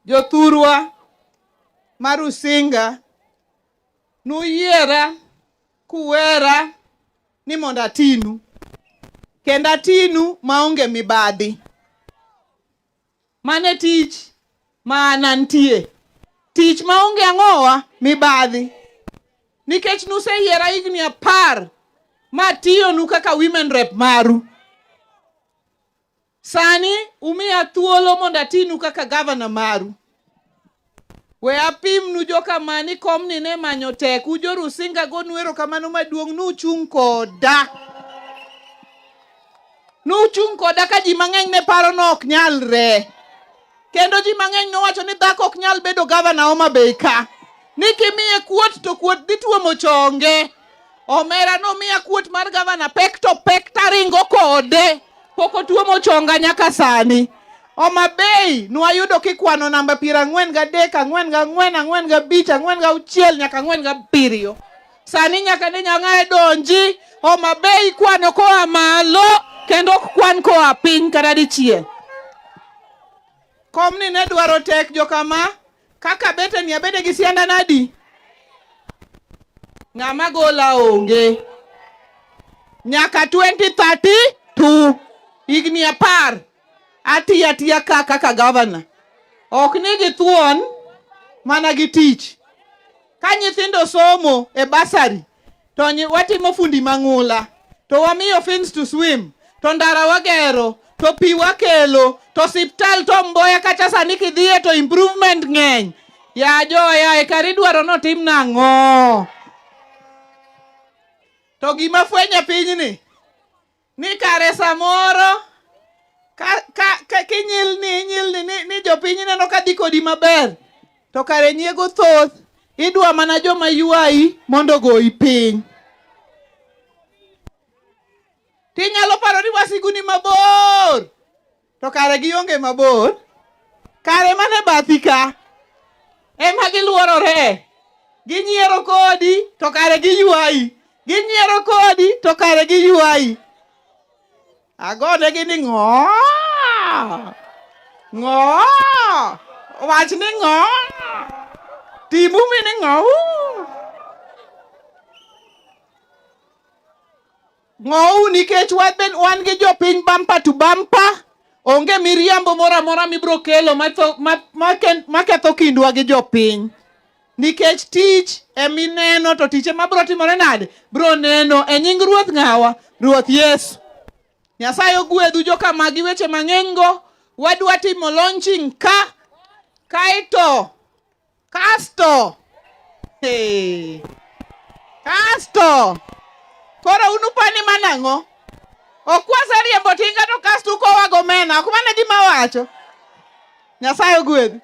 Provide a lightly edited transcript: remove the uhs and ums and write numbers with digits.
jothurwa Marusinga nuyiera kuwera ni mondo atinu kendo atinu maonge mibadhi. Mane tich ma anantie, tich maonge ang'owa mibadhi, nikech nuseyiera higni 10 matiyonu kaka women rep maru. Sani umiya thuolo mondo atinu kaka gavana maru. We apimnu joka mani komni ne manyo tek, ujo Rusinga go nuero kamano maduong' nuchung' koda. Nuchung' koda ka ji mang'eny ne paro no ok nyalre. Kendo ji mang'eny nowacho ni dhako ok nyal bedo gavana Homa Bay ka. Ni kimiye kuot to kuot dhi tuomo chonge. Omera no miya kuot mar gavana pek to pek taringo kode. Poko tuomo chonga nyaka sani. Homa Bay nwayudo kikwano namba 43, 44, 45, 46 nyaka 47. Sani nyaka ne nyang'ae donji. Homa Bay kwano koa malo kendo ok kwan koa piny kata dichiel. Komni ne dwaro tek joka ma kaka bete ni abede gi sianda nadi. Ng'ama gola onge. Nyaka 2032 higni 10 atiya kaka gavana. Ok ni gi thuon mana gi tich. Ka nyithindo somo e basari to watimo fundi mang'ula, to wamiyo fins to swim, to ndara wagero, to pi wakelo, to siptal to Mboya kacha sani kidhiye to improvement ng'eny. Ya joya kari dwaro no tim nang'o. To gima fwenya pinyni ni kare samoro ka kinyilni ni jopiny neno ka dhi kodi maber, to kare nyiego thoth idwa mana joma yuayi mondo goyi piny. Tinyalo paro ni wasiguni mabor, to kare gionge mabor. Kare mane bathi ka ema giluorore. Ginyiero kodi to kare giyuayi. Ginyiero kodi to kare giyuayi. Agone gini ng'o. Ng'o. Wach ni ng'o. Timumi ni ng'o. Ng'ou nikech wan gi jopiny bumper to bumper. Onge miriambo mora mora mibro kelo maketho kindwa gi jopiny. Nikech tich emineno to tich ema bro timore nade? Bro neno e nying Ruoth ng'awa? Ruoth Yesu. Nyasaye ogwedhu joka magi weche mang'eny go. Wadwa timo launching ka. Kasto. Koro unupani manang'o? Okwasa riembo tinga to kasto ukowago mena. Ok mane gima wacho. Nyasaye ogwedhu.